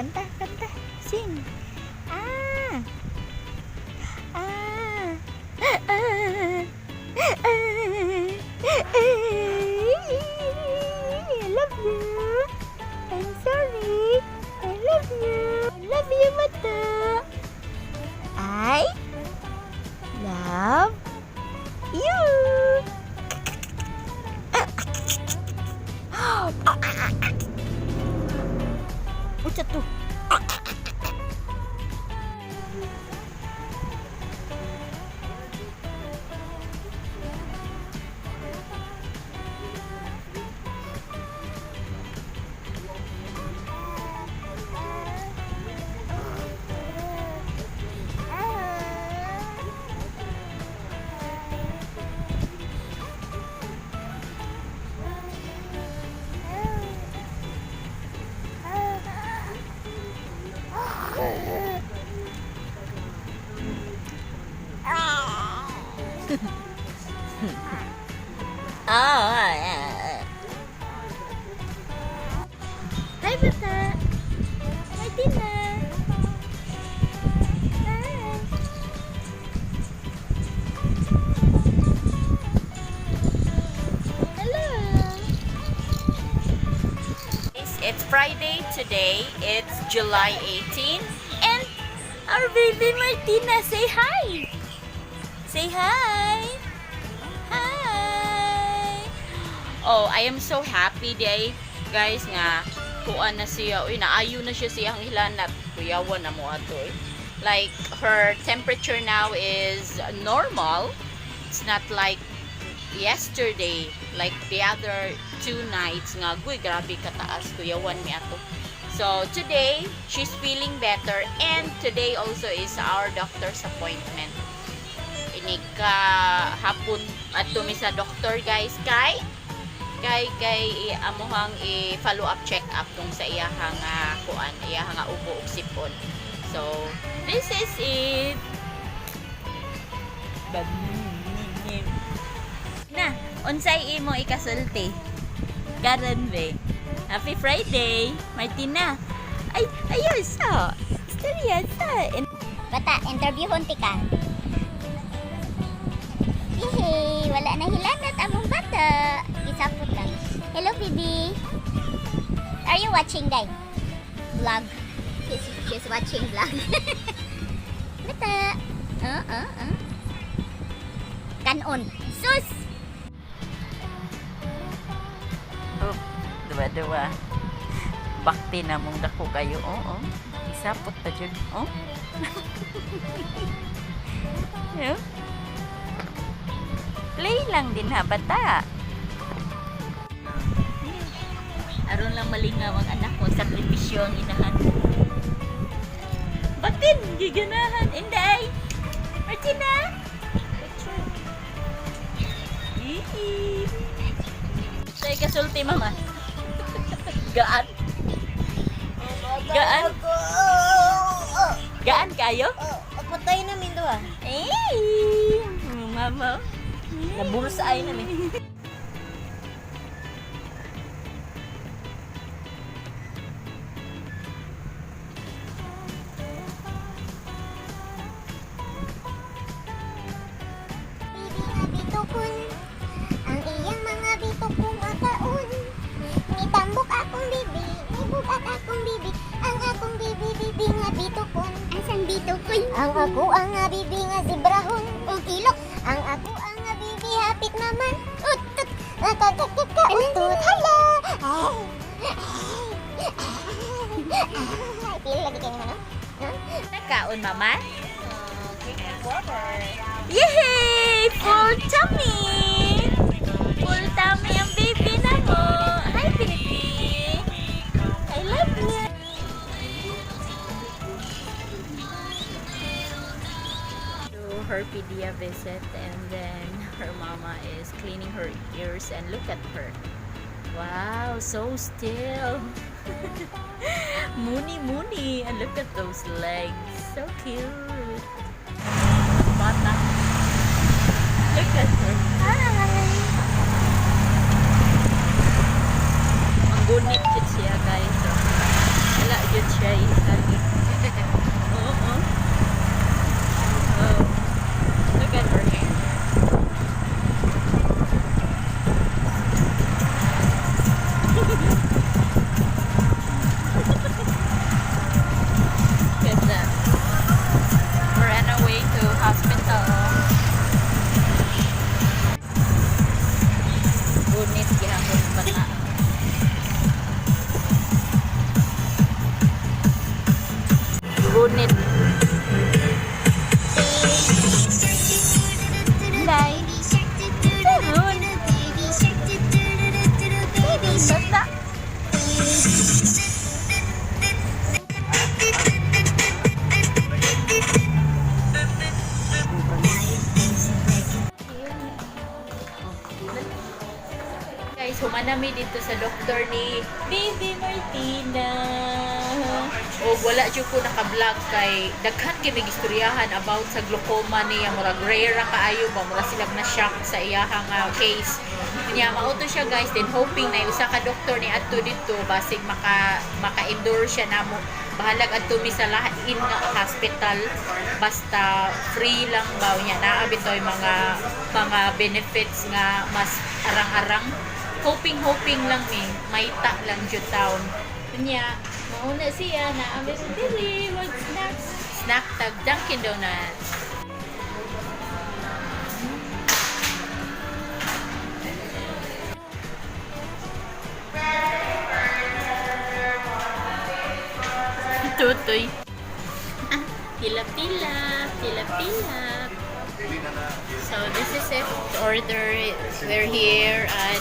Kanta, kanta. Sing. Ah. Ah. Ah. I love you. I'm sorry. I love you. I love you, mata. I love you. What's that? Hi, bata. Hi, Tina. Hi. Hello. It's Friday today. It's July 18. And our baby Martina, say hi. Say hi. Hi. Oh, I am so happy day, guys, nga kuan na siya. Uy, naayo na siya siyang hilanat. Kuyawan na mo ato. Like, her temperature now is normal. It's not like yesterday, like the other 2 nights nga. Guy, grabe kataas. Kuyawan mi ato. So, today, she's feeling better. And today also is our doctor's appointment. Inika hapon at tumi sa doctor, guys, kay amuhang i-follow up check up tung sa iyahang kuan, iyahang ubo ug sipon. So this is it. Na, unsay imo ikasulti? Karon be. Happy Friday, Martina. Ay, ayos sa. Istorya sa. Bata, interview hunti ka. Hey, wala na hilanat among bata. Gisapot lang. Hello, baby. Are you watching, Day? Vlog. She's watching vlog. Bata. Kanon. Sus! Oh, duwa-duwa. Bakti na mong dako kayo. Oo. Isapot pa dyan. Oh. Yeah. Play lang din ha, bata. Aron lang malingaw ang anak ko, sakripisyo ang inahan. Batin, giganahan, Inday. Martina. Say kasulti, mama. Gaan. Gaan. Gaan kayo? Patay na min doa. Mama. Nabulsay na mi. Ang iyang mga bitukong akaon. Nitambok akong bibi, nibugat akong bibi. Ang akong bibi nga bitukon. Asan bitukon? Ang ako ang nga bibi nga sibrahon. O kilok. Ang ako ang nga bibi hapit naman. Utut. Utut. Hala. Pili lagi kayo naman, no? Nakaon, mama? Yay! Full tummy! Full tummy ang baby na mo. Hi, baby! I love you! Do her PEDIA visit, and then her mama is cleaning her ears, and look at her. Wow, so still. Moony, and look at those legs. So cute. Bata. Look at her. Hi! Ang gunit siya, guys. So, wala yun siya. siya isali. Oo. Oh. Look at her hair. Look at that. We're on our way to hospital. Gunit gihapon bata. Gunit. Day. Turun. Bata. Guys, humanami dito sa doktor ni Baby Martina. O wala jud ko naka-vlog kay daghan kay mig istoryahan about sa glaucoma niya, murag rare ra kaayo ba, mura silang na shock sa iyahang case. Nya mauto siya guys, then hoping na usa ka doktor ni adto dito basig maka-endure siya namo. Bahalag adto mi sa lain nga hospital basta free lang ba niya naa bitoy mga benefits nga mas arang-arang. Hoping lang ni maita lang jud taon nya mauna siya na amin dili wag snack tag Dunkin Donuts. Tutoy. Pila-pila. So this is it. Order it. We're here at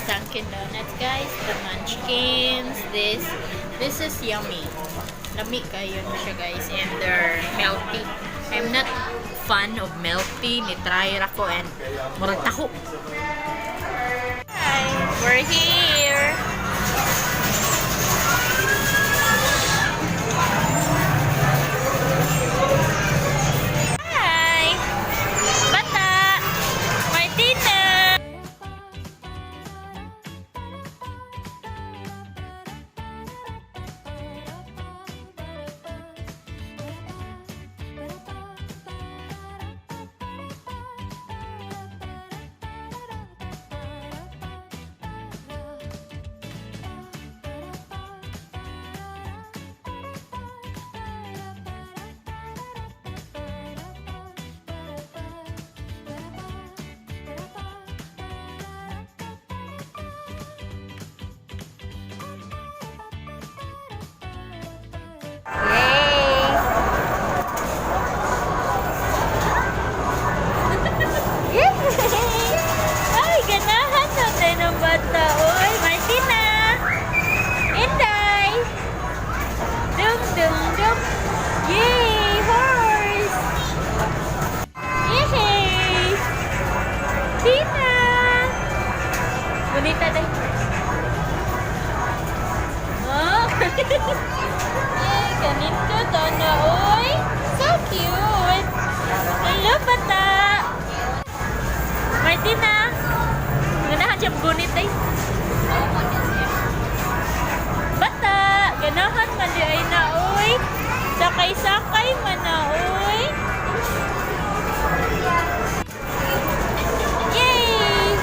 Dunkin Donuts, guys. The munchkins. This is yummy. Lami kayo na siya, guys. And they're melty. I'm not fan of melty. Ni-try ako and murag taho. Hi, we're here. Ay, ganahan natin ang bata. Oy, Martina! Inday! Dum! Yay! Horse! Yay! Tina! Bonita day. Oh! Yay! Ganito to na. Oy! So cute! Hello, bata! Martina! Ganahan siya gunit ay. Bata! Ganahan man di ay na, oy. Sakay-sakay man na, oy. Yay!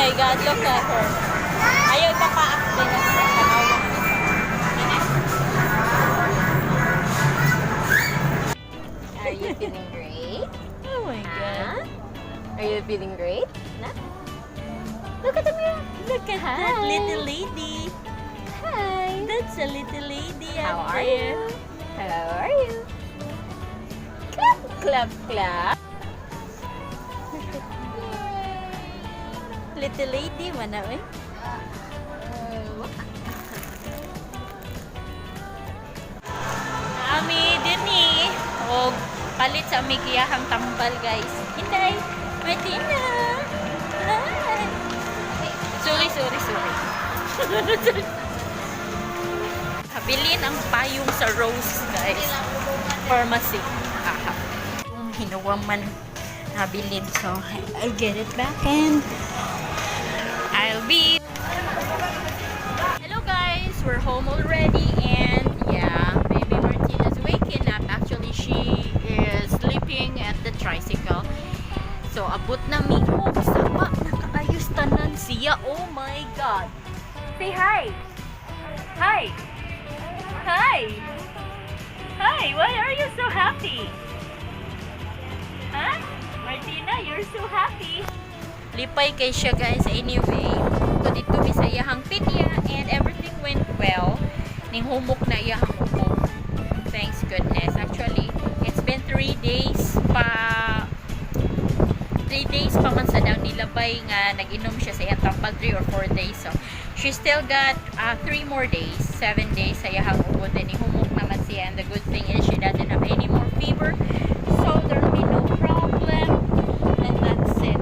my God, look at her. Ayaw ipapaakbin na sa kanawang ito. Are you feeling great? Oh my God. Are you feeling great? Look at the mirror. Look at Hi. that little lady. Hi. That's a little lady How up are there. you? How are you? Clap, clap, clap. Little lady, mana eh? Ami, dini. O, palit sa ami kiyahang tambal, guys. Hinday. Martina. Hi. Sorry. Habilin ang payong sa Rose, guys. Pharmacy. Aha. Kung hinuwang man habilin, so I'll get it back and I'll be... Hello guys, we're home already and yeah, baby Martina's waking up. Actually, she is sleeping at the tricycle. So, abot na mi home. Sama, nakaayos tanan siya. Oh my God. Say hi. Hi. Hi. Hi, why are you so happy? Huh? Martina, you're so happy. Lipay kay siya, guys. Anyway, ito dito sa iyahang PEDIA and everything went well. Ning humok na iyahang upo. Thanks goodness. Actually, it's been 3 days pa man sa daw nilabay nga nag-inom siya sa iyang tambal 3 or 4 days. So, she still got 3 more days, 7 days sa iyahang upo. Then, ihumok naman siya. And the good thing is she doesn't have any more fever. So, there'll be no problem. And that's it.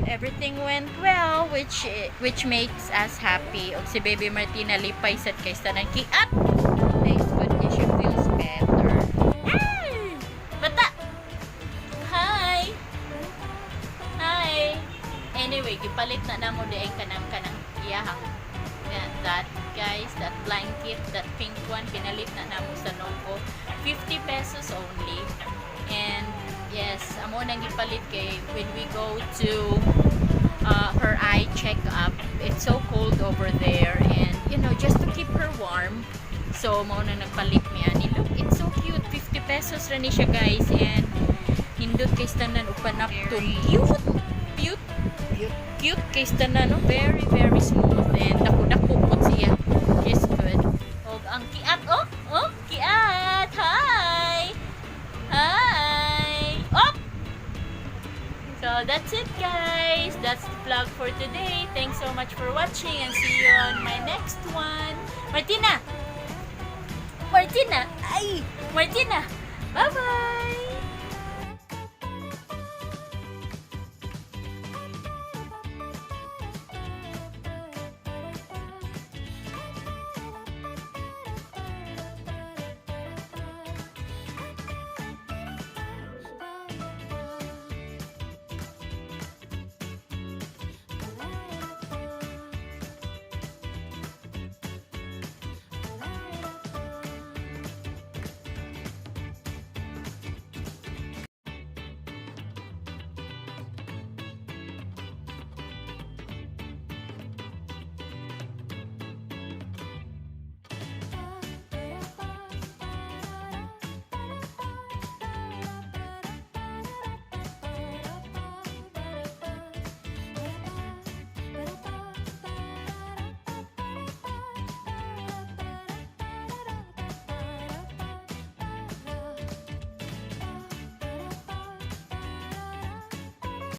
Everything went well, which makes us happy. Og si Baby Martina lipay sad kay sa nang kiat. Thanks goodness she feels better. Ah! Bata! Hi! Hi! Anyway, gipalit na namo di ay kanang iyahang that guys, that blanket, that pink one, pinalit na namo sa Novo. 50 pesos only. And yes, amo nang gipalit kay when we go to her eye check-up. It's so cold over there and you know, just to keep her warm. So, mo nang nagpalit mi ani. Look, it's so cute. 50 pesos ra ni siya, guys. And hindot kay tanan upan up to cute kay tanan, no? Very smooth and dako-dako pud siya. Just good. Og ang kiat, kiat. Hi. Op. So that's it, guys. That's the vlog for today. Thanks so much for watching and see you on my next one. Martina. Martina. Bye-bye.